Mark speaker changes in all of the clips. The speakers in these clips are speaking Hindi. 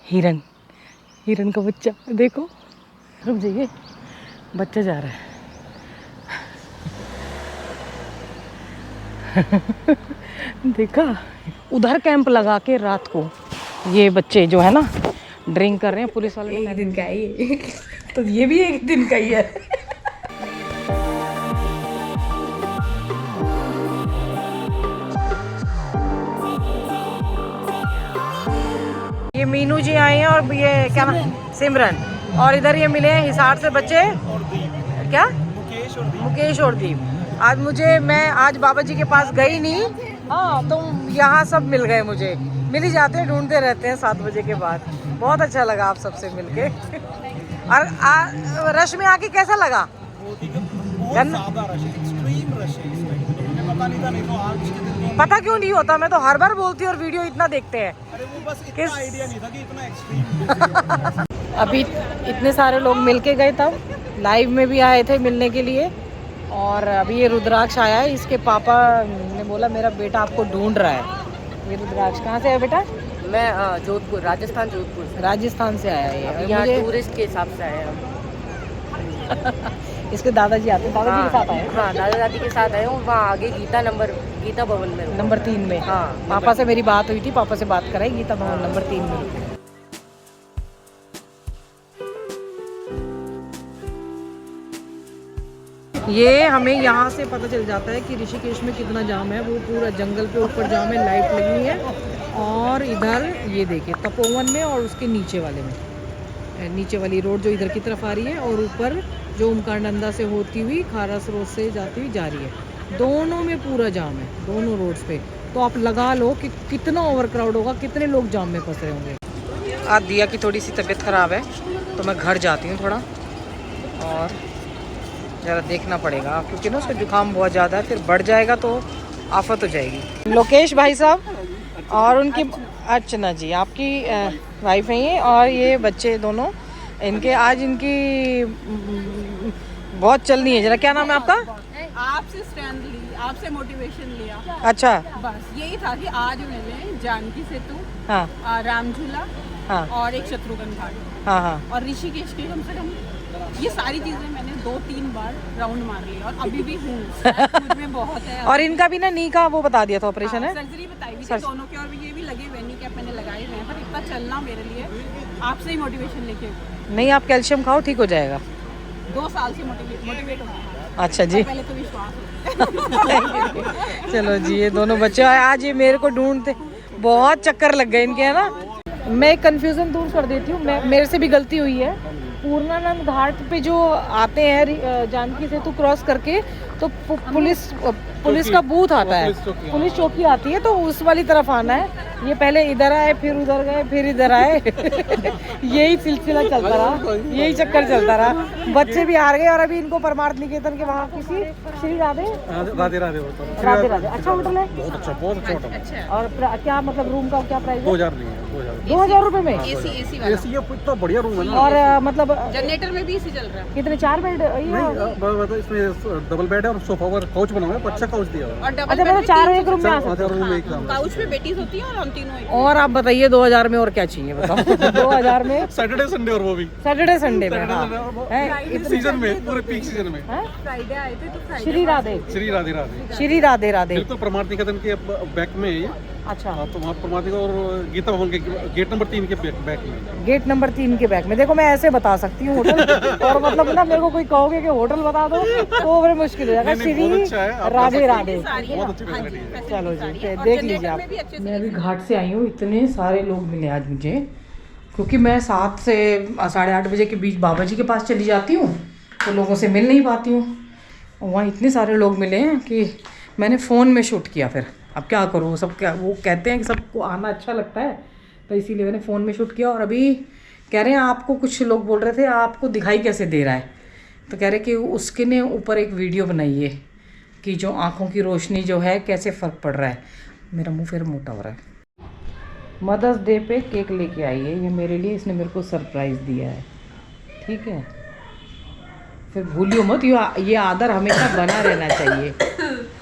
Speaker 1: हिरन, हिरन का बच्चा देखो, रुक जाइए, बच्चा जा रहा है। देखा, उधर कैंप लगा के रात को ये बच्चे जो है ना ड्रिंक कर रहे हैं। पुलिस वाले
Speaker 2: एक दिन का है ये।
Speaker 1: तो ये भी एक दिन का ही है। ये मीनू जी आए हैं और ये क्या नाम, सिमरन, और इधर ये मिले हैं हिसार से बच्चे, क्या मुकेश और दीप। मैं आज बाबा जी के पास गई नहीं, हाँ तो यहाँ सब मिल गए, मुझे मिल ही जाते हैं, ढूंढते रहते हैं 7 बजे के बाद। बहुत अच्छा लगा आप सबसे मिलके। और रश में आके कैसा लगा? पता क्यों नहीं होता, मैं तो हर बार बोलती हूँ और वीडियो इतना देखते हैं।
Speaker 3: अरे वो बस इतना आइडिया नहीं था कि इतना एक्सट्रीम।
Speaker 1: अभी इतने सारे लोग मिलके गए, तब लाइव में भी आए थे मिलने के लिए। और अभी ये रुद्राक्ष आया है, इसके पापा ने बोला मेरा बेटा आपको ढूंढ रहा है। ये रुद्राक्ष कहाँ से है बेटा?
Speaker 2: मैं जोधपुर, राजस्थान, जोधपुर से।
Speaker 1: राजस्थान से आया है ये।
Speaker 2: यहाँ टूरिस्ट के हिसाब से आए हम।
Speaker 1: इसके दादाजी आते हैं, दादाजी के साथ आए?
Speaker 2: हाँ, दादा दादी के साथ आए हूँ। वहाँ आगे गीता भवन में,
Speaker 1: नंबर 3 में।
Speaker 2: हाँ,
Speaker 1: पापा से मेरी बात हुई थी, पापा से बात कराई, गीता भवन नंबर 3 में। ये हमें यहाँ से पता चल जाता है कि ऋषिकेश में कितना जाम है। वो पूरा जंगल पे ऊपर जाम है, लाइट लगी है। और इधर ये देखिए तपोवन में और उसके नीचे वाले में, नीचे वाली रोड जो इधर की तरफ आ रही है, और ऊपर जो ओमकारनंदा से होती हुई खारस रोड से जाती हुई जा रही है। दोनों में पूरा जाम है, दोनों रोड्स पे। तो आप लगा लो कि कितना ओवर क्राउड होगा, कितने लोग जाम में फंस रहे होंगे। आज दिया की थोड़ी सी तबीयत ख़राब है, तो मैं घर जाती हूँ थोड़ा, और ज़रा देखना पड़ेगा, क्योंकि ना उसका जुकाम बहुत ज़्यादा है, फिर बढ़ जाएगा तो आफत हो जाएगी। लोकेश भाई साहब और उनकी अर्चना जी, आपकी वाइफ हैं ये, और ये बच्चे दोनों इनके, आज इनकी बहुत चलनी है। जरा क्या नाम है आपका?
Speaker 4: आपसे स्ट्रेंथ ली, आपसे मोटिवेशन लिया।
Speaker 1: अच्छा,
Speaker 4: बस यही था कि आज मैंने जानकी सेतु,
Speaker 1: हाँ
Speaker 4: राम झूला,
Speaker 1: हाँ
Speaker 4: और एक शत्रुघ्न घाट,
Speaker 1: हाँ हाँ,
Speaker 4: और ऋषिकेश के कम से कम ये सारी चीजें मैंने 2-3 बार राउंड मार लिया, और अभी भी हूँ। मुझ में बहुत है।
Speaker 1: और इनका भी ना नी का वो बता दिया था, ऑपरेशन है,
Speaker 4: सर्जरी बताई हुई थी दोनों के, और ये भी लगे हुए, नी कैप मैंने लगाए हुए हैं। पर इतना चलना मेरे लिए आपसे ही मोटिवेशन लेके।
Speaker 1: नहीं आप कैल्शियम खाओ, ठीक हो जाएगा।
Speaker 4: 2 साल से मोटिवेट हो गया।
Speaker 1: अच्छा जी,
Speaker 4: पहले तो विश्वास हो।
Speaker 1: चलो जी, ये दोनों बच्चे आज ये मेरे को ढूंढते, बहुत चक्कर लग गए इनके, है ना। मैं कंफ्यूजन दूर कर देती हूँ, मेरे से भी गलती हुई है। पूर्णानंद घाट पे जो आते हैं जानकी सेतु क्रॉस करके, तो पुलिस का बूथ आता है, पुलिस चौकी आती है, तो उस वाली तरफ आना है। ये पहले इधर आए, फिर उधर गए, फिर इधर आए। यही सिलसिला चलता रहा, यही चक्कर चलता रहा। बच्चे भी हार गए, और अभी इनको परमार्थ निकेतन के वहाँ किसी श्री राधे राधे अच्छा होटल है,
Speaker 3: बहुत अच्छा होटल।
Speaker 1: और क्या मतलब रूम का क्या प्राइस है?
Speaker 3: 2000
Speaker 1: रुपए में?
Speaker 4: एसी वाला।
Speaker 3: एसी इतना बढ़िया रूम है ना।
Speaker 1: और मतलब
Speaker 4: जनरेटर में भी इसी चल रहा है।
Speaker 1: कितने, 4 बेड?
Speaker 3: नहीं, इसमें डबल बेड है और सोफा और काउच बना हुआ है, अच्छा काउच दिया हुआ है।
Speaker 4: और डबल
Speaker 1: अच्छा, मतलब 4 एक रूम में आ सकते
Speaker 3: अच्छा रूम में एक
Speaker 1: हैं।
Speaker 4: काउच में बेटीज होती हैं, और हम तीनों एक।
Speaker 1: और आप बताइए 2000 में और क्या चाहिए बताओ? 2000 में
Speaker 3: सैटरडे संडे, और वो भी
Speaker 1: सैटरडे संडे में, हाँ।
Speaker 3: सीजन में, पूरे पीक सीजन में।
Speaker 4: फ्राइडे आए थे, तो फ्राइडे
Speaker 1: श्री राधे
Speaker 3: श्री राधे राधे,
Speaker 1: श्री राधे राधे।
Speaker 3: बिल्कुल परमार्थ निकेतन के बैक में है ये।
Speaker 1: अच्छा,
Speaker 3: तो वहाँ परमार्थ निकेतन और गीता भवन के गेट नंबर 3 के बैक में।
Speaker 1: गेट नंबर 3 के बैक में। देखो मैं ऐसे बता सकती हूँ होटल, और मतलब ना मेरे को कोई कहोगे कि होटल बता दो तो बड़े मुश्किल हो जाएगा। श्री राधे राधे,
Speaker 3: बहुत अच्छी फैसिलिटी है।
Speaker 1: चलो जी, देख लीजिए आप। मैं अभी घाट से आई हूँ, इतने सारे लोग मिले आज मुझे, क्योंकि मैं 7 से 8:30 बजे के बीच बाबा जी के पास चली जाती हूँ, तो लोगों से मिल नहीं पाती हूँ। वहाँ इतने सारे लोग मिले हैं कि मैंने फ़ोन में शूट किया। फिर अब क्या करूँ, सब क्या वो कहते हैं कि सबको आना अच्छा लगता है, तो इसीलिए मैंने फ़ोन में शूट किया। और अभी कह रहे हैं आपको, कुछ लोग बोल रहे थे आपको दिखाई कैसे दे रहा है, तो कह रहे कि उसके ने ऊपर एक वीडियो बनाई है कि जो आँखों की रोशनी जो है कैसे फ़र्क पड़ रहा है। मेरा मुँह फिर मोटा हो रहा है। मदर्स डे पे केक लेके आई है ये मेरे लिए, इसने मेरे को सरप्राइज़ दिया है, ठीक है। फिर भूलियो मत, ये आदर हमेशा बना रहना चाहिए,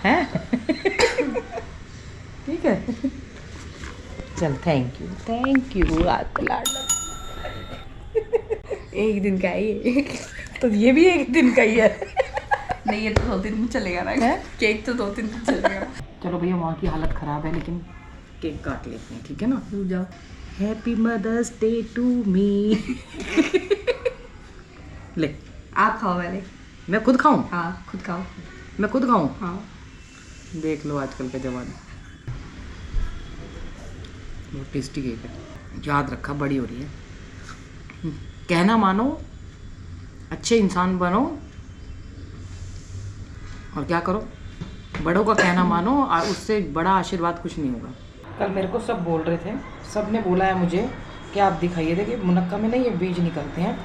Speaker 1: हैं? ठीक है, चल थैंक यू।
Speaker 5: एक दिन का है ये।
Speaker 1: तो ये भी एक दिन का ही है।
Speaker 5: नहीं ये तो 2 दिन चलेगा ना, केक तो 2 दिन चलेगा।
Speaker 1: चलो भैया, वहाँ की हालत ख़राब है लेकिन केक काट लेते हैं, ठीक है ना?
Speaker 5: जाओ।
Speaker 1: Happy mother's day to me. ले,
Speaker 5: आप खाओ पहले।
Speaker 1: मैं खुद खाऊं?
Speaker 5: हाँ खुद खाओ।
Speaker 1: मैं खुद खाऊं?
Speaker 5: हाँ
Speaker 1: देख लो आजकल का जमाना। बहुत टेस्टी केक है, याद रखा, बड़ी हो रही है। कहना मानो, अच्छे इंसान बनो और क्या करो, बड़ों का कहना मानो, और उससे बड़ा आशीर्वाद कुछ नहीं होगा। कल मेरे को सब बोल रहे थे, सब ने बोला है मुझे कि आप दिखाइए, देखिए मुनक्का में ना ये बीज निकलते हैं,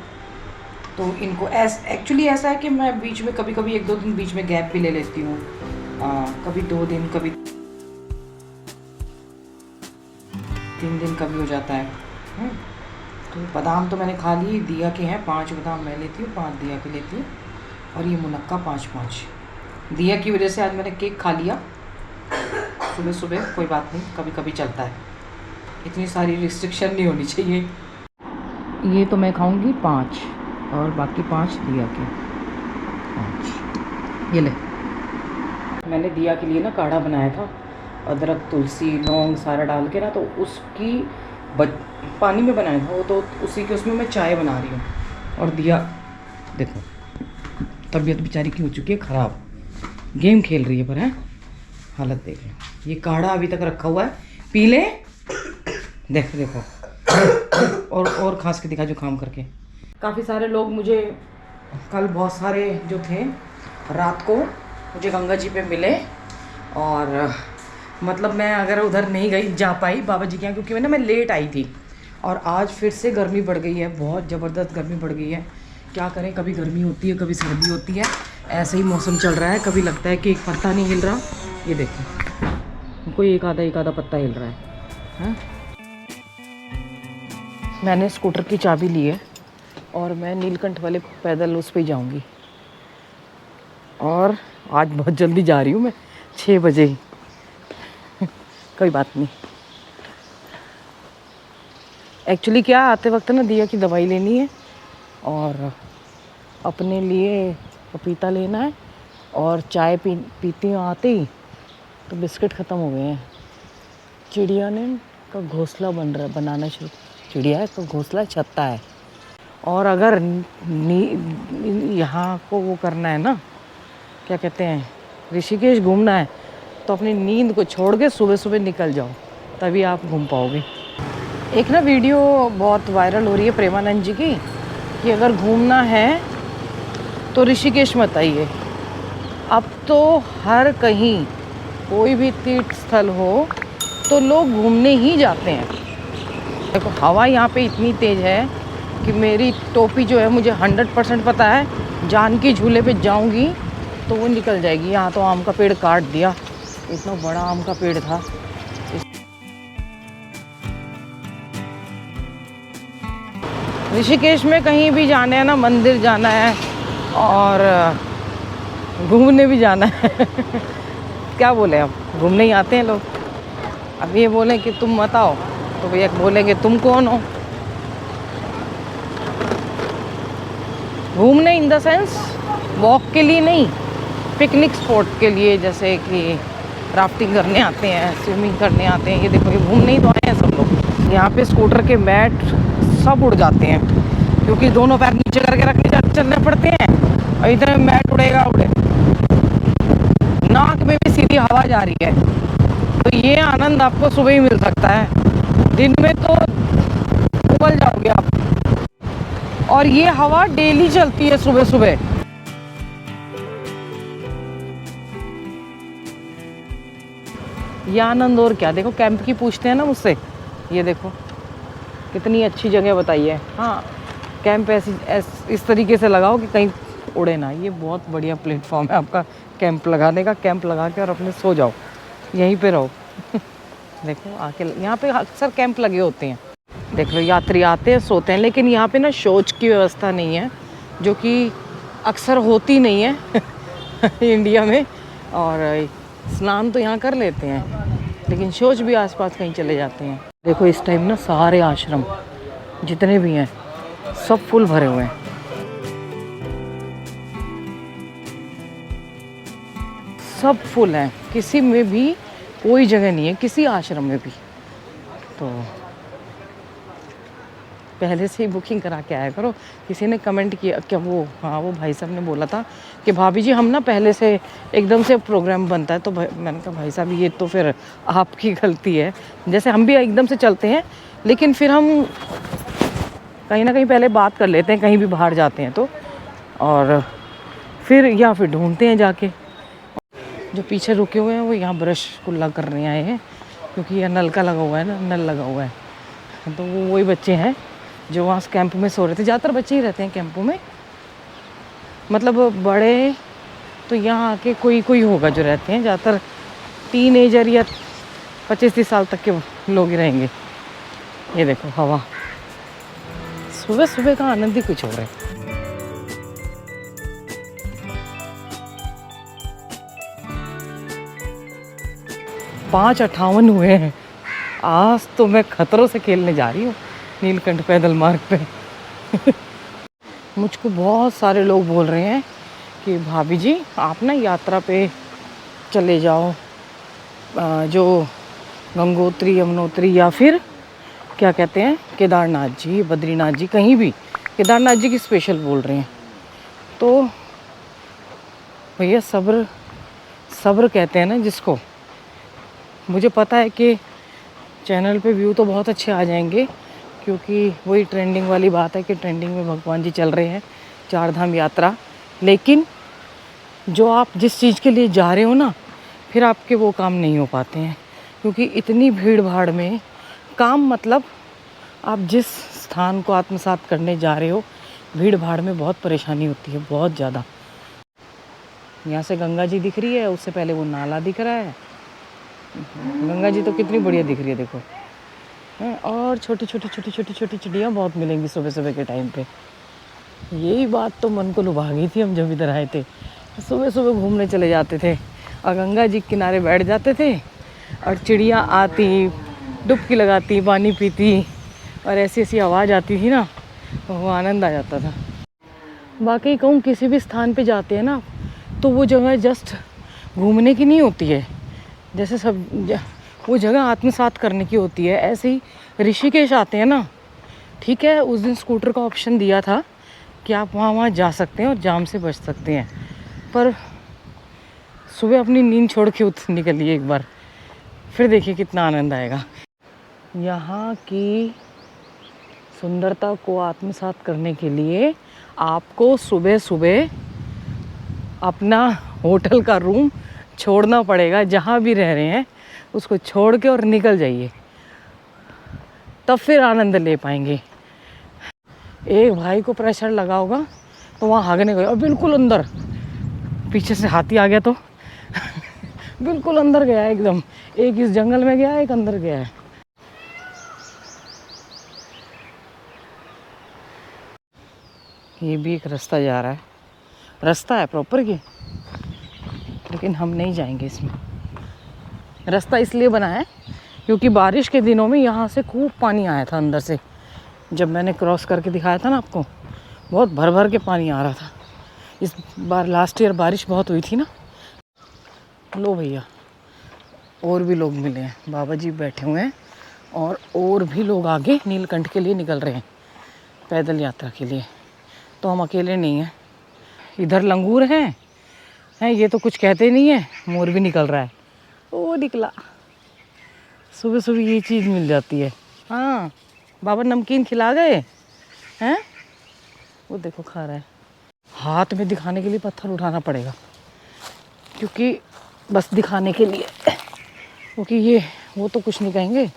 Speaker 1: तो इनको एक्चुअली ऐसा है कि मैं बीच में कभी कभी 1-2 दिन बीच में गैप भी ले लेती हूँ, कभी 2 दिन, कभी 3 दिन कभी हो जाता है। तो बादाम तो मैंने खा ली, दिया के हैं 5 बादाम मैं लेती हूँ, 5 दिया के लेती हूँ, और ये मुनक्का 5-5 दिया की वजह से आज मैंने केक खा लिया सुबह सुबह। कोई बात नहीं, कभी कभी चलता है, इतनी सारी रिस्ट्रिक्शन नहीं होनी चाहिए। ये तो मैं खाऊंगी 5 और बाकी 5 दिया के 5। ये ले, मैंने दिया के लिए ना काढ़ा बनाया था, अदरक तुलसी लौंग सारा डाल के ना, तो उसकी पानी में बनाया था वो, तो उसी के उसमें मैं चाय बना रही हूँ। और दिया देखो, तबीयत बेचारी की हो चुकी है ख़राब, गेम खेल रही है पर है, हालत देख लो। ये काढ़ा अभी तक रखा हुआ है, पी ले, देखो देखो, और खास के दिखा जुकाम करके। काफ़ी सारे लोग मुझे कल, बहुत सारे जो थे, रात को मुझे गंगा जी पे मिले, और मतलब मैं अगर उधर नहीं गई, जा पाई बाबा जी के यहाँ, क्योंकि मैं लेट आई थी, और आज फिर से गर्मी बढ़ गई है, बहुत ज़बरदस्त गर्मी बढ़ गई है। क्या करें, कभी गर्मी होती है कभी सर्दी होती है, ऐसे ही मौसम चल रहा है। कभी लगता है कि एक पत्ता नहीं हिल रहा, ये देखो कोई एक आधा पत्ता हिल रहा है। मैंने स्कूटर की चाबी ली है और मैं नीलकंठ वाले पैदल उस पर जाऊंगी, और आज बहुत जल्दी जा रही हूँ मैं, 6 बजे ही। कोई बात नहीं। एक्चुअली क्या, आते वक्त ना दिया की दवाई लेनी है, और अपने लिए पपीता लेना है, और चाय पीती हूँ आते ही, तो बिस्किट ख़त्म हो गए हैं। चिड़िया ने का घोंसला बनाना शुरू, चिड़िया का घोंसला छत्ता है, और अगर यहाँ को वो करना है ना, क्या कहते हैं, ऋषिकेश घूमना है, तो अपनी नींद को छोड़ के सुबह सुबह निकल जाओ, तभी आप घूम पाओगे। एक ना वीडियो बहुत वायरल हो रही है प्रेमानंद जी की, कि अगर घूमना है तो ऋषिकेश मत आइए। अब तो हर कहीं कोई भी तीर्थ स्थल हो तो लोग घूमने ही जाते हैं। देखो हवा यहाँ पे इतनी तेज़ है कि मेरी टोपी जो है, मुझे 100% पता है, जानकी झूले पे जाऊँगी तो वो निकल जाएगी। यहाँ तो आम का पेड़ काट दिया, इतना बड़ा आम का पेड़ था। ऋषिकेश में कहीं भी जाना है ना, मंदिर जाना है और घूमने भी जाना है। क्या बोले, अब घूमने ही आते हैं लोग। अब ये बोलें कि तुम मत आओ, तो भैया बोलेंगे तुम कौन हो। घूमने इन द सेंस वॉक के लिए नहीं, पिकनिक स्पॉट के लिए, जैसे कि राफ्टिंग करने आते हैं, स्विमिंग करने आते हैं। ये देखो, ये घूमने ही तो आए हैं सब लोग। यहाँ पे स्कूटर के मैट सब उड़ जाते हैं, क्योंकि दोनों पैर नीचे करके रखने चलने पड़ते हैं, और इधर मैट उड़ेगा उड़े, नाक में भी सीधी हवा जा रही है। तो ये आनंद आपको सुबह ही मिल सकता है, दिन में तो उबल जाओगे आप। और ये हवा डेली चलती है सुबह सुबह। ये आनंद और क्या। देखो कैंप की पूछते हैं ना मुझसे, ये देखो कितनी अच्छी जगह बताई है। हाँ, कैंप इस तरीके से लगाओ कि कहीं उड़े ना। ये बहुत बढ़िया प्लेटफॉर्म है आपका कैंप लगाने का। कैंप लगा के और अपने सो जाओ, यहीं पे रहो। देखो आके यहाँ पे अक्सर कैंप लगे होते हैं। देख लो, यात्री आते हैं, सोते हैं, लेकिन यहाँ पे ना शौच की व्यवस्था नहीं है, जो कि अक्सर होती नहीं है इंडिया में। और स्नान तो यहाँ कर लेते हैं, लेकिन शौच भी आसपास कहीं चले जाते हैं। देखो इस टाइम ना सारे आश्रम जितने भी हैं सब फुल भरे हुए हैं। सब फुल हैं, किसी में भी कोई जगह नहीं है, किसी आश्रम में भी। तो पहले से ही बुकिंग करा के आया करो। किसी ने कमेंट किया क्या, वो हाँ वो भाई साहब ने बोला था कि भाभी जी हम ना पहले से एकदम से प्रोग्राम बनता है, तो मैंने कहा भाई साहब ये तो फिर आपकी गलती है। जैसे हम भी एकदम से चलते हैं, लेकिन फिर हम कहीं ना कहीं पहले बात कर लेते हैं, कहीं भी बाहर जाते हैं तो, और फिर ढूंढते हैं जाके। जो पीछे रुके हुए हैं वो यहाँ ब्रश कुल्ला करने आए हैं, क्योंकि यह नल का लगा हुआ है ना, नल लगा हुआ है। तो वो वही बच्चे हैं जो वहाँ कैंप में सो रहे थे। ज़्यादातर बच्चे ही रहते हैं कैंपों में, मतलब बड़े तो यहाँ आके कोई कोई होगा जो रहते हैं। ज़्यादातर टीनेजर या 25-30 साल तक के लोग ही रहेंगे। ये देखो हवा, सुबह सुबह का आनंद ही कुछ हो रहा है। 5:58 हुए हैं। आज तो मैं खतरों से खेलने जा रही हूँ नीलकंठ पैदल मार्ग पे। मुझको बहुत सारे लोग बोल रहे हैं कि भाभी जी आप ना यात्रा पे चले जाओ, जो गंगोत्री, यमुनोत्री या फिर क्या कहते हैं केदारनाथ जी, बद्रीनाथ जी, कहीं भी। केदारनाथ जी की स्पेशल बोल रहे हैं। तो भैया सब्र सब्र कहते हैं ना जिसको। मुझे पता है कि चैनल पे व्यू तो बहुत अच्छे आ जाएंगे, क्योंकि वही ट्रेंडिंग वाली बात है कि ट्रेंडिंग में भगवान जी चल रहे हैं, 4 धाम यात्रा। लेकिन जो आप जिस चीज़ के लिए जा रहे हो ना, फिर आपके वो काम नहीं हो पाते हैं, क्योंकि इतनी भीड़ भाड़ में काम, मतलब आप जिस स्थान को आत्मसात करने जा रहे हो, भीड़ भाड़ में बहुत परेशानी होती है, बहुत ज़्यादा। यहाँ से गंगा जी दिख रही है, उससे पहले वो नाला दिख रहा है। गंगा जी तो कितनी बढ़िया दिख रही है देखो। और छोटी छोटी चिड़ियाँ बहुत मिलेंगी सुबह सुबह के टाइम पे। यही बात तो मन को लुभा गई थी। हम जब इधर आए थे सुबह सुबह घूमने चले जाते थे और गंगा जी के किनारे बैठ जाते थे, और चिड़ियाँ आती, डुबकी लगाती, पानी पीती, और ऐसी ऐसी आवाज़ आती थी ना, वो आनंद आ जाता था। वाकई कहूँ, किसी भी स्थान पे जाते हैं ना, तो वो जगह जस्ट घूमने की नहीं होती है, जैसे वो जगह आत्मसात करने की होती है। ऐसे ही ऋषिकेश आते हैं ना, ठीक है, उस दिन स्कूटर का ऑप्शन दिया था कि आप वहाँ जा सकते हैं और जाम से बच सकते हैं, पर सुबह अपनी नींद छोड़ के निकलिए एक बार, फिर देखिए कितना आनंद आएगा। यहाँ की सुंदरता को आत्मसात करने के लिए आपको सुबह सुबह अपना होटल का रूम छोड़ना पड़ेगा। जहाँ भी रह रहे हैं उसको छोड़ के और निकल जाइए, तब फिर आनंद ले पाएंगे। एक भाई को प्रेशर लगा होगा तो वहाँ भागने गए और बिल्कुल अंदर, पीछे से हाथी आ गया तो बिल्कुल अंदर गया एकदम। एक इस जंगल में गया, एक अंदर गया है। ये भी एक रास्ता जा रहा है, रास्ता है प्रॉपर की, लेकिन हम नहीं जाएंगे इसमें। रास्ता इसलिए बना है क्योंकि बारिश के दिनों में यहाँ से खूब पानी आया था अंदर से। जब मैंने क्रॉस करके दिखाया था ना आपको, बहुत भर भर के पानी आ रहा था। इस बार लास्ट ईयर बारिश बहुत हुई थी ना। लो भैया, और भी लोग मिले हैं, बाबा जी बैठे हुए हैं, और भी लोग आगे नीलकंठ के लिए निकल रहे हैं पैदल यात्रा के लिए। तो हम अकेले नहीं हैं। इधर लंगूर हैं, ये तो कुछ कहते नहीं है। मोर भी निकल रहा है, वो निकला। सुबह सुबह ये चीज़ मिल जाती है। हाँ, बाबा नमकीन खिला गए हैं, वो देखो खा रहा है। हाथ में दिखाने के लिए पत्थर उठाना पड़ेगा, क्योंकि बस दिखाने के लिए, क्योंकि वो तो कुछ नहीं कहेंगे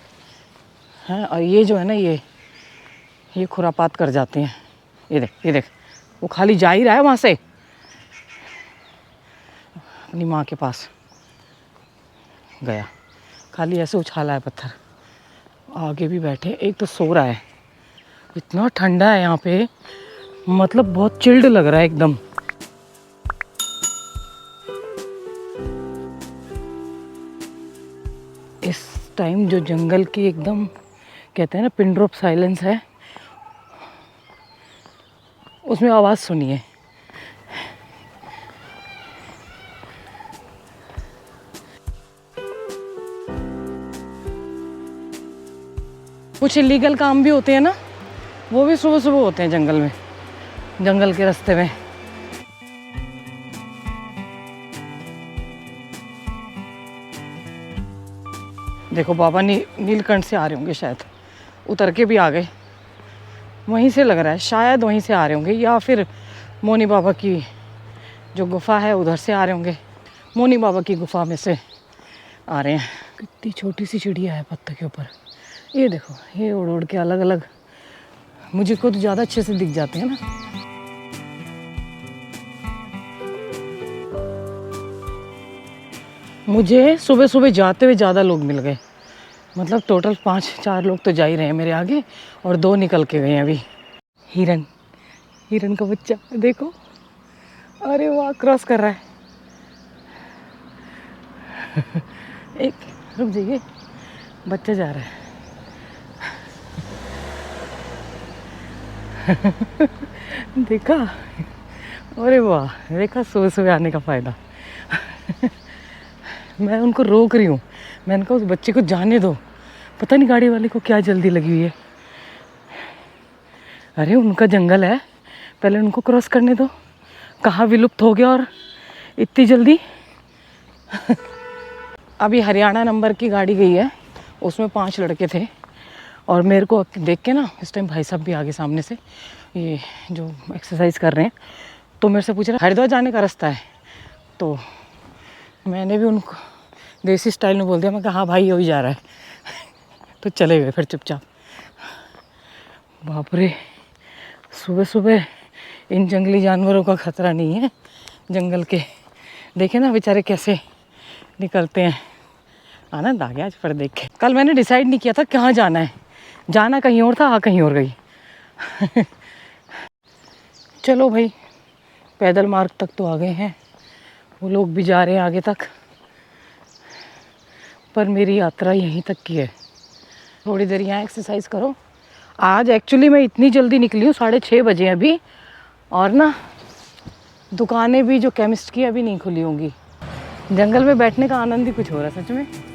Speaker 1: हैं। और ये जो है ना, ये खुरापात कर जाते हैं। ये देख वो खाली जा ही रहा है वहाँ से अपनी माँ के पास गया, खाली ऐसे उछाला है पत्थर। आगे भी बैठे, एक तो सो रहा है। इतना ठंडा है यहाँ पे, मतलब बहुत चिल्ड लग रहा है एकदम। इस टाइम जो जंगल की एकदम कहते हैं ना पिन ड्रॉप साइलेंस है, उसमें आवाज़ सुनिए। कुछ इलीगल काम भी होते हैं ना, वो भी सुबह सुबह होते हैं जंगल में, जंगल के रास्ते में। देखो बाबा नीलकंठ से आ रहे होंगे शायद, उतर के भी आ गए। वहीं से लग रहा है, शायद वहीं से आ रहे होंगे, या फिर मोनी बाबा की जो गुफा है उधर से आ रहे होंगे। मोनी बाबा की गुफा में से आ रहे हैं। कितनी छोटी सी चिड़िया है पत्ते के ऊपर। ये देखो, ये उड़ उड़ के अलग अलग मुझे को तो ज़्यादा अच्छे से दिख जाते हैं ना। मुझे सुबह सुबह जाते हुए ज़्यादा लोग मिल गए, मतलब टोटल 5-4 लोग तो जा ही रहे हैं मेरे आगे, और 2 निकल के गए हैं अभी। हिरन, हिरन का बच्चा देखो, अरे वाह, क्रॉस कर रहा है। एक रुक जाइए, बच्चा जा रहा है। देखा, अरे वाह, देखा सुबह सुबह आने का फ़ायदा। मैं उनको रोक रही हूँ, मैंने कहा उस बच्चे को जाने दो, पता नहीं गाड़ी वाले को क्या जल्दी लगी हुई है। अरे उनका जंगल है, पहले उनको क्रॉस करने दो। कहाँ विलुप्त हो गया और इतनी जल्दी। अभी हरियाणा नंबर की गाड़ी गई है, उसमें 5 लड़के थे, और मेरे को देख के ना इस टाइम भाई साहब भी आगे सामने से, ये जो एक्सरसाइज कर रहे हैं, तो मेरे से पूछ रहे हरिद्वार जाने का रास्ता है। तो मैंने भी उनको देसी स्टाइल में बोल दिया, मैं कहा हाँ भाई वही जा रहा है। तो चले गए फिर चुपचाप। बाप रे, सुबह सुबह इन जंगली जानवरों का खतरा नहीं है। जंगल के देखे ना बेचारे कैसे निकलते हैं। आनंद आ गया आज पर देख के। कल मैंने डिसाइड नहीं किया था कहाँ जाना है, जाना कहीं और था, आ कहीं और गई। चलो भाई, पैदल मार्ग तक तो आ गए हैं, वो लोग भी जा रहे हैं आगे तक, पर मेरी यात्रा यहीं तक की है। थोड़ी देर यहाँ एक्सरसाइज करो। आज एक्चुअली मैं इतनी जल्दी निकली हूँ, 6:30 बजे अभी, और ना दुकानें भी जो केमिस्ट की अभी नहीं खुली होंगी। जंगल में बैठने का आनंद ही कुछ हो रहा है सच में।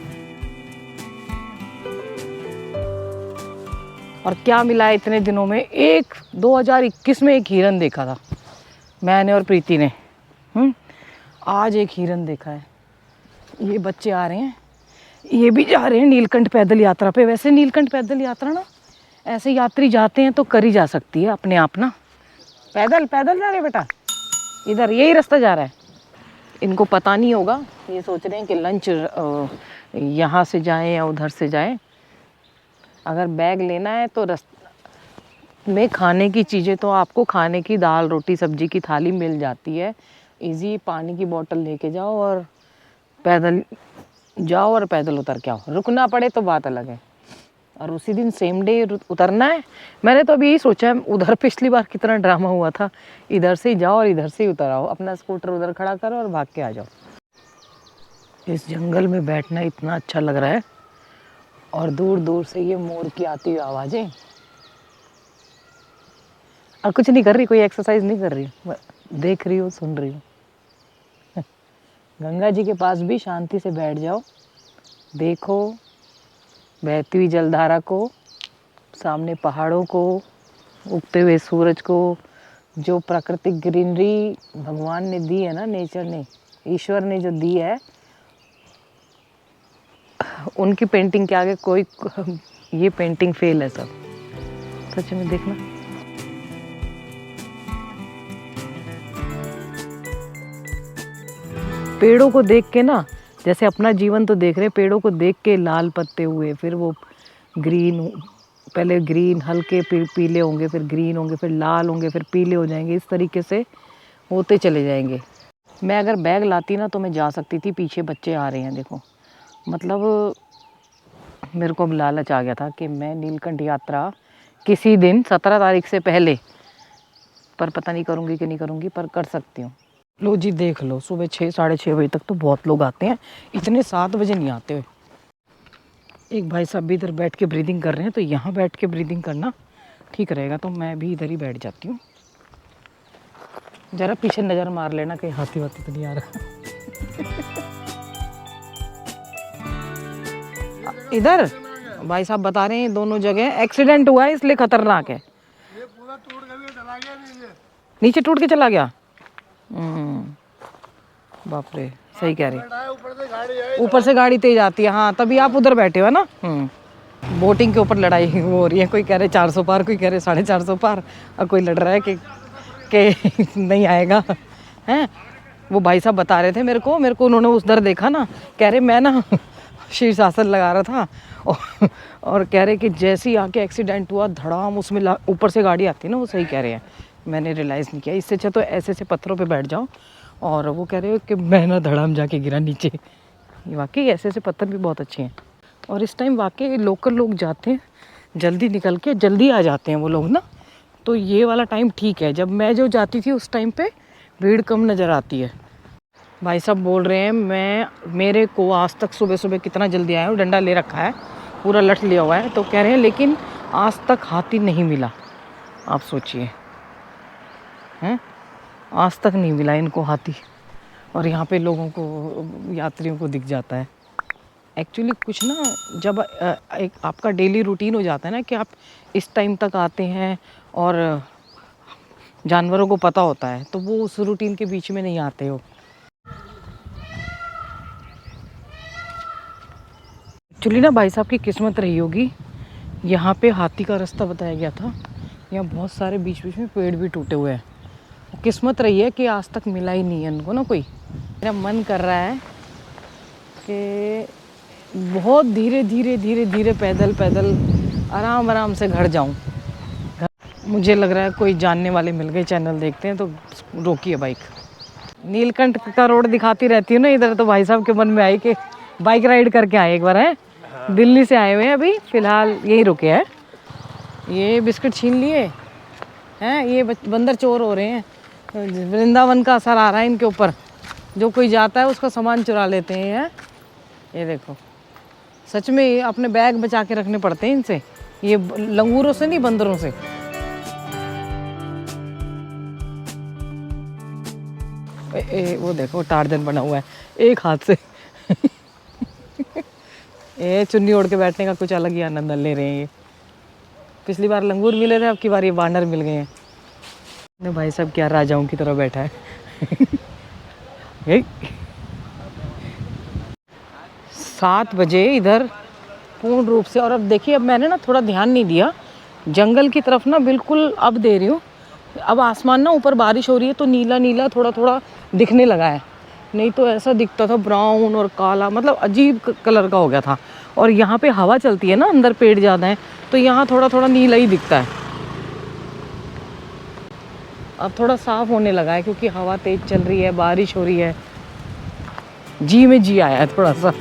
Speaker 1: और क्या मिला है इतने दिनों में, 2021 में एक हिरन देखा था मैंने और प्रीति ने। आज एक हिरन देखा है। ये बच्चे आ रहे हैं, ये भी जा रहे हैं नीलकंठ पैदल यात्रा पे। वैसे नीलकंठ पैदल यात्रा ना ऐसे यात्री जाते हैं तो करी जा सकती है अपने आप ना। पैदल पैदल जा रहे हैं बेटा, इधर यही रास्ता जा रहा है। इनको पता नहीं होगा, ये सोच रहे हैं कि लंच यहाँ से जाएं या उधर से जाएं। अगर बैग लेना है तो रास्ते में खाने की चीज़ें तो आपको खाने की दाल रोटी सब्जी की थाली मिल जाती है। इजी, पानी की बोतल लेके जाओ और पैदल जाओ और पैदल उतर के आओ। रुकना पड़े तो बात अलग है, और उसी दिन सेम डे उतरना है। मैंने तो अभी यही सोचा है, उधर पिछली बार कितना ड्रामा हुआ था, इधर से ही जाओ और इधर से ही उतर आओ, अपना स्कूटर उधर खड़ा करो और भाग के आ जाओ। इस जंगल में बैठना इतना अच्छा लग रहा है, और दूर दूर से ये मोर की आती हुई आवाज़ें। और कुछ नहीं कर रही, कोई एक्सरसाइज नहीं कर रही, देख रही हूँ, सुन रही हूँ। गंगा जी के पास भी शांति से बैठ जाओ, देखो बहती हुई जलधारा को, सामने पहाड़ों को, उगते हुए सूरज को, जो प्राकृतिक ग्रीनरी भगवान ने दी है ना, नेचर ने, ईश्वर ने जो दी है, उनकी पेंटिंग के आगे कोई ये पेंटिंग फेल है सब। सच में देखना। पेड़ों को देख के ना, जैसे अपना जीवन तो देख रहे, पेड़ों को देख के लाल पत्ते हुए, फिर वो ग्रीन, पहले ग्रीन हल्के पीले होंगे, फिर ग्रीन होंगे, फिर लाल होंगे, फिर पीले हो जाएंगे, इस तरीके से होते चले जाएंगे। मैं अगर बैग लाती ना तो मैं जा सकती थी। पीछे बच्चे आ रहे हैं देखो, मतलब मेरे को अब लालच आ गया था कि मैं नीलकंठ यात्रा किसी दिन 17 तारीख से पहले, पर पता नहीं करूँगी कि नहीं करूँगी, पर कर सकती हूँ। लो जी देख लो, सुबह 6-6:30 बजे तक तो बहुत लोग आते हैं, इतने 7 बजे नहीं आते हुए। एक भाई साहब भी इधर बैठ के ब्रीदिंग कर रहे हैं, तो यहाँ बैठ के ब्रीदिंग करना ठीक रहेगा, तो मैं भी इधर ही बैठ जाती हूँ। जरा पीछे नज़र मार लेना कहीं हाथी वाथी तो नहीं आ रहा। इधर भाई साहब बता रहे हैं दोनों जगह एक्सीडेंट हुआ है इसलिए खतरनाक है। नीचे टूट के चला गया। बाप रे, सही कह रहे, ऊपर से गाड़ी तेज आती है। हाँ तभी आप उधर बैठे हो ना। बोटिंग के ऊपर लड़ाई हो रही है, कोई कह रहे 400 पार, कोई कह रहे 450 पार, और कोई लड़ रहा है कि नहीं आएगा हैं। वो भाई साहब बता रहे थे मेरे को उन्होंने उधर देखा ना, कह रहे मैं ना शीर्षासन लगा रहा था और कह रहे कि जैसे ही आके एक्सीडेंट हुआ धड़ाम, उसमें ऊपर से गाड़ी आती है ना, वो सही कह रहे हैं, मैंने रियलाइज़ नहीं किया। इससे अच्छा तो ऐसे पत्थरों पे बैठ जाओ। और वो कह रहे हो कि मैं ना धड़ाम जाके गिरा नीचे। वाकई ऐसे पत्थर भी बहुत अच्छे हैं। और इस टाइम वाकई लोकल लोग जाते हैं, जल्दी निकल के जल्दी आ जाते हैं वो लोग ना। तो ये वाला टाइम ठीक है। जब मैं जो जाती थी उस टाइम पे भीड़ कम नज़र आती है। भाई साहब बोल रहे हैं मेरे को आज तक सुबह कितना जल्दी आया हूँ, डंडा ले रखा है, पूरा लठ लिया हुआ है, तो कह रहे हैं लेकिन आज तक हाथी नहीं मिला। आप सोचिए हैं, आज तक नहीं मिला इनको हाथी। और यहाँ पे लोगों को, यात्रियों को दिख जाता है। एक्चुअली कुछ ना, जब एक आपका डेली रूटीन हो जाता है ना कि आप इस टाइम तक आते हैं और जानवरों को पता होता है, तो वो उस रूटीन के बीच में नहीं आते हो। एक्चुअली ना भाई साहब की किस्मत रही होगी, यहाँ पे हाथी का रास्ता बताया गया था। यहाँ बहुत सारे बीच में पेड़ भी टूटे हुए हैं। किस्मत रही है कि आज तक मिला ही नहीं है इनको ना कोई। मेरा मन कर रहा है कि बहुत धीरे पैदल आराम से घर जाऊं। मुझे लग रहा है कोई जानने वाले मिल गए, चैनल देखते हैं तो रोकिए बाइक। नीलकंठ का रोड दिखाती रहती हूँ ना इधर, तो भाई साहब के मन में आई कि बाइक राइड करके आए एक बार। है दिल्ली से आए हुए हैं, अभी फ़िलहाल यही रुके हैं। ये बिस्किट छीन लिए हैं, ये बंदर चोर हो रहे हैं। वृंदावन का असर आ रहा है इनके ऊपर, जो कोई जाता है उसका सामान चुरा लेते हैं। ये देखो, सच में ये अपने बैग बचा के रखने पड़ते हैं इनसे, ये लंगूरों से नहीं, बंदरों से। वो देखो टार्जन बना हुआ है एक हाथ से। ये चुन्नी ओढ़ के बैठने का कुछ अलग ही आनंद ले रहे हैं ये। पिछली बार लंगूर मिले थे, अब की बार ये बानर मिल गए हैं। ने भाई साहब क्या राजाओं की तरह बैठा है। 7 बजे इधर पूर्ण रूप से। और अब देखिए, अब मैंने ना थोड़ा ध्यान नहीं दिया, जंगल की तरफ ना बिल्कुल अब दे रही हूँ। अब आसमान ना ऊपर बारिश हो रही है तो नीला थोड़ा दिखने लगा है, नहीं तो ऐसा दिखता था ब्राउन और काला, मतलब अजीब कलर का हो गया था। और यहाँ पे हवा चलती है ना, अंदर पेड़ ज़्यादा है तो यहाँ थोड़ा नीला ही दिखता है। अब थोड़ा साफ होने लगा है क्योंकि हवा तेज चल रही है, बारिश हो रही है, जी में जी आया है थोड़ा सा।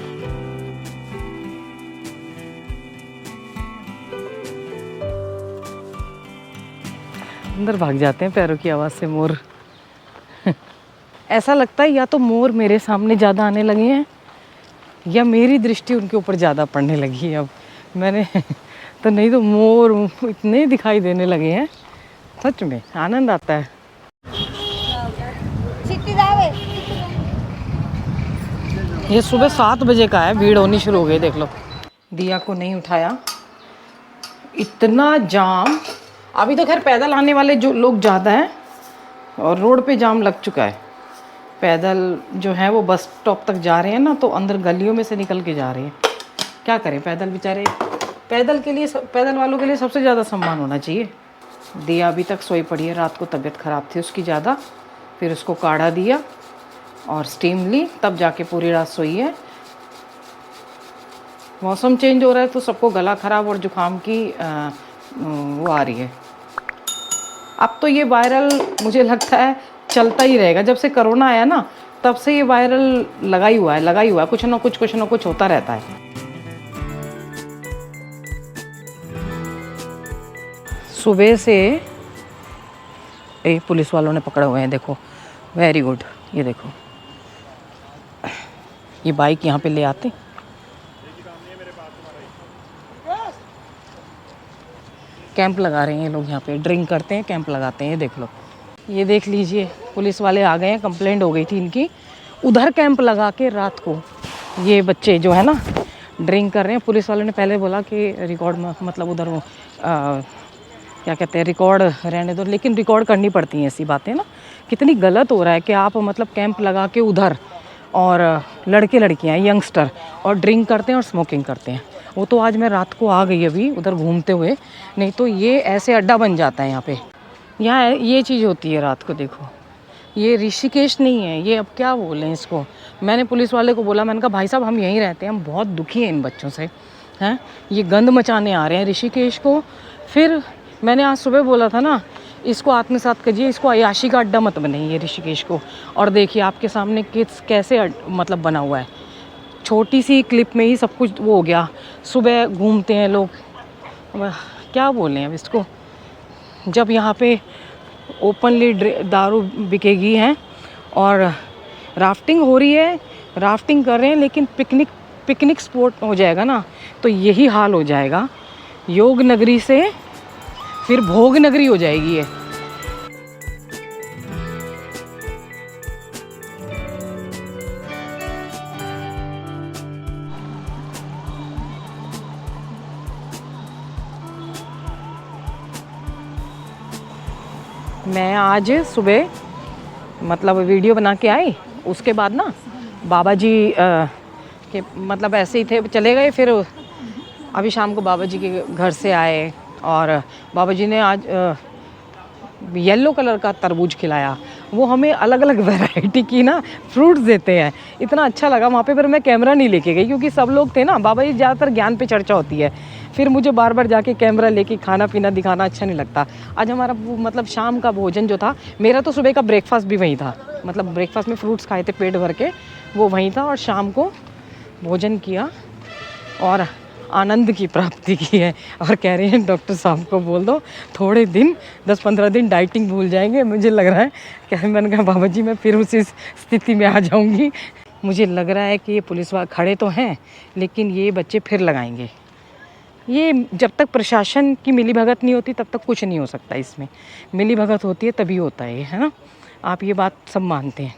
Speaker 1: अंदर भाग जाते हैं पैरों की आवाज़ से मोर। ऐसा लगता है या तो मोर मेरे सामने ज़्यादा आने लगे हैं या मेरी दृष्टि उनके ऊपर ज़्यादा पड़ने लगी है अब। मैंने तो नहीं तो मोर इतने दिखाई देने लगे हैं, सच में आनंद आता है। ये सुबह 7 बजे का है, भीड़ होनी शुरू हो गई। देख लो, दिया को नहीं उठाया, इतना जाम। अभी तो खैर पैदल आने वाले जो लोग ज़्यादा हैं और रोड पे जाम लग चुका है। पैदल जो है वो बस स्टॉप तक जा रहे हैं ना, तो अंदर गलियों में से निकल के जा रहे हैं। क्या करें, पैदल बेचारे, पैदल वालों के लिए सबसे ज़्यादा सम्मान होना चाहिए। दिया अभी तक सोई पड़ी है, रात को तबीयत ख़राब थी उसकी ज़्यादा, फिर उसको काढ़ा दिया और स्टीम ली, तब जाके पूरी रात सोई है। मौसम चेंज हो रहा है तो सबको गला ख़राब और जुकाम की वो आ रही है। अब तो ये वायरल मुझे लगता है चलता ही रहेगा। जब से कोरोना आया ना, तब से ये वायरल लगा ही हुआ है, कुछ ना कुछ होता रहता है। सुबह से पुलिस वालों ने पकड़े हुए हैं, देखो, वेरी गुड। ये देखो, ये बाइक यहाँ पे ले आते, कैंप लगा रहे हैं ये लोग, यहाँ पे ड्रिंक करते हैं, कैंप लगाते हैं। ये देख लो, ये देख लीजिए, पुलिस वाले आ गए हैं, कंप्लेंट हो गई थी इनकी। उधर कैंप लगा के रात को ये बच्चे जो है ना ड्रिंक कर रहे हैं। पुलिस वालों ने पहले बोला कि रिकॉर्ड मतलब उधर वो क्या कहते हैं, रिकॉर्ड रहने दो, लेकिन रिकॉर्ड करनी पड़ती हैं ऐसी बातें ना। कितनी गलत हो रहा है कि आप मतलब कैंप लगा के उधर, और लड़के लड़कियाँ यंगस्टर और ड्रिंक करते हैं और स्मोकिंग करते हैं। वो तो आज मैं रात को आ गई अभी उधर घूमते हुए, नहीं तो ये ऐसे अड्डा बन जाता है यहाँ पे। यहाँ ये चीज़ होती है रात को। देखो ये ऋषिकेश नहीं है, ये अब क्या बोलें इसको। मैंने पुलिस वाले को बोला, मैंने कहा भाई साहब हम यहीं रहते हैं, हम बहुत दुखी हैं इन बच्चों से, हैं ये गंद मचाने आ रहे हैं ऋषिकेश को। फिर मैंने आज सुबह बोला था ना, इसको आत्मसात कीजिए, इसको अयाशी का अड्डा मत बनाइए ऋषिकेश को। और देखिए आपके सामने कैसे मतलब बना हुआ है। छोटी सी क्लिप में ही सब कुछ वो हो गया। सुबह घूमते हैं लोग, क्या बोलें अब इसको। जब यहाँ पे ओपनली दारू बिकेगी हैं और राफ्टिंग हो रही है, राफ्टिंग कर रहे हैं, लेकिन पिकनिक स्पॉट हो जाएगा ना तो यही हाल हो जाएगा। योग नगरी से फिर भोग नगरी हो जाएगी ये। मैं आज सुबह मतलब वीडियो बना के आई, उसके बाद ना बाबा जी के मतलब ऐसे ही थे, चले गए। फिर अभी शाम को बाबा जी के घर से आए और बाबा जी ने आज येलो कलर का तरबूज खिलाया। वो हमें अलग अलग वैरायटी की ना फ्रूट्स देते हैं, इतना अच्छा लगा वहाँ पे। पर मैं कैमरा नहीं लेके गई क्योंकि सब लोग थे ना। बाबा जी ज़्यादातर ज्ञान पे चर्चा होती है, फिर मुझे बार बार जाके कैमरा लेके खाना पीना दिखाना अच्छा नहीं लगता। आज हमारा मतलब शाम का भोजन जो था, मेरा तो सुबह का ब्रेकफास्ट भी वहीं था, मतलब ब्रेकफास्ट में फ्रूट्स खाए थे पेट भर के, वो वहीं था। और शाम को भोजन किया और आनंद की प्राप्ति की है। और कह रहे हैं डॉक्टर साहब को बोल दो थोड़े दिन 10-15 दिन डाइटिंग भूल जाएंगे। मुझे लग रहा है क्या, मैंने कहा बाबा जी मैं फिर उसी स्थिति में आ जाऊंगी। मुझे लग रहा है कि ये पुलिस वाले खड़े तो हैं, लेकिन ये बच्चे फिर लगाएंगे। ये जब तक प्रशासन की मिलीभगत नहीं होती तब तक कुछ नहीं हो सकता। इसमें मिलीभगत होती है तभी होता है ना। आप ये बात सब मानते हैं।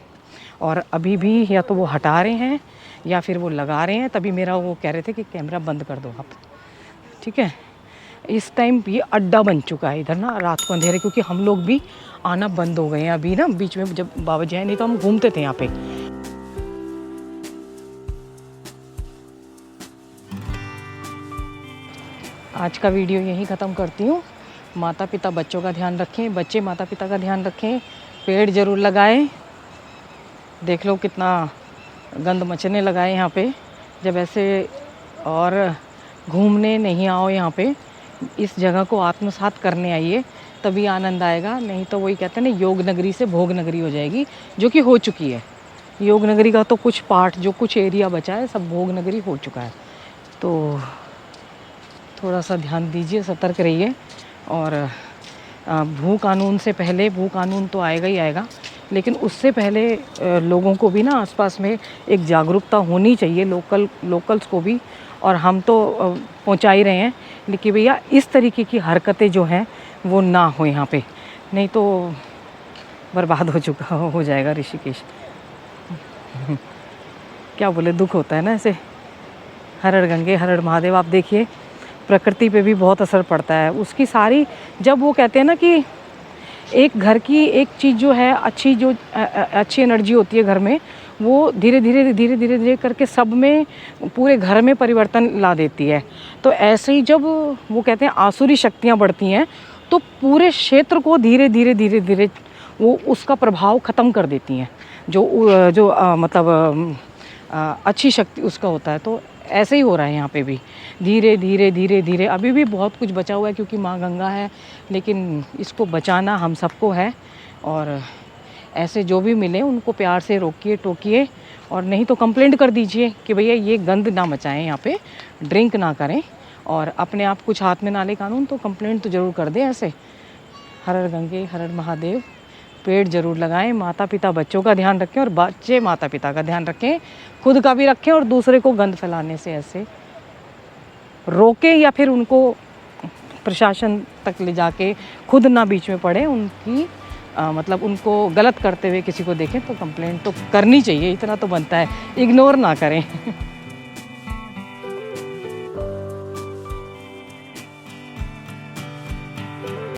Speaker 1: और अभी भी या तो वो हटा रहे हैं या फिर वो लगा रहे हैं। तभी मेरा वो कह रहे थे कि कैमरा बंद कर दो आप, ठीक है। इस टाइम ये अड्डा बन चुका है इधर ना रात को अंधेरे, क्योंकि हम लोग भी आना बंद हो गए हैं अभी ना। बीच में जब बाबा जी आए, नहीं तो हम घूमते थे यहाँ पे। आज का वीडियो यहीं ख़त्म करती हूँ। माता पिता बच्चों का ध्यान रखें, बच्चे माता पिता का ध्यान रखें, पेड़ ज़रूर लगाएं। देख लो कितना गंद मचने लगा है यहाँ पे। जब ऐसे और घूमने नहीं आओ यहाँ पे, इस जगह को आत्मसात करने आइए, तभी आनंद आएगा। नहीं तो वही कहते हैं ना, योग नगरी से भोग नगरी हो जाएगी, जो कि हो चुकी है। योग नगरी का तो कुछ पार्ट, जो कुछ एरिया बचा है, सब भोग नगरी हो चुका है। तो थोड़ा सा ध्यान दीजिए, सतर्क रहिए। और भू कानून से पहले, भू कानून तो आएगा ही आएगा, लेकिन उससे पहले लोगों को भी ना आसपास में एक जागरूकता होनी चाहिए, लोकल्स को भी। और हम तो पहुंचा ही रहे हैं, लेकिन भैया इस तरीके की हरकतें जो हैं वो ना हो यहाँ पे, नहीं तो बर्बाद हो जाएगा ऋषिकेश। क्या बोले, दुख होता है ना ऐसे। हर हर गंगे हर हर महादेव। आप देखिए प्रकृति पे भी बहुत असर पड़ता है उसकी सारी। जब वो कहते हैं ना कि एक घर की एक चीज़ जो है अच्छी, जो अच्छी एनर्जी होती है घर में, वो धीरे धीरे करके सब में, पूरे घर में परिवर्तन ला देती है। तो ऐसे ही जब वो कहते हैं आसुरी शक्तियाँ बढ़ती हैं, तो पूरे क्षेत्र को धीरे धीरे वो उसका प्रभाव ख़त्म कर देती हैं। जो मतलब अच्छी शक्ति उसका होता है। तो ऐसे ही हो रहा है यहाँ पे भी, धीरे धीरे। अभी भी बहुत कुछ बचा हुआ है क्योंकि माँ गंगा है, लेकिन इसको बचाना हम सबको है। और ऐसे जो भी मिले उनको प्यार से रोकिए टोकिए, और नहीं तो कंप्लेंट कर दीजिए कि भैया ये गंद ना मचाएं, यहाँ पे ड्रिंक ना करें, और अपने आप कुछ हाथ में ना ले कानून, तो कंप्लेंट तो ज़रूर कर दें ऐसे। हर हर गंगे हर हर महादेव। पेड़ ज़रूर लगाएं, माता पिता बच्चों का ध्यान रखें, और बच्चे माता पिता का ध्यान रखें, खुद का भी रखें, और दूसरे को गंद फैलाने से ऐसे रोकें, या फिर उनको प्रशासन तक ले जाके खुद ना बीच में पड़े, उनकी मतलब उनको गलत करते हुए किसी को देखें तो कंप्लेंट तो करनी चाहिए, इतना तो बनता है, इग्नोर ना करें।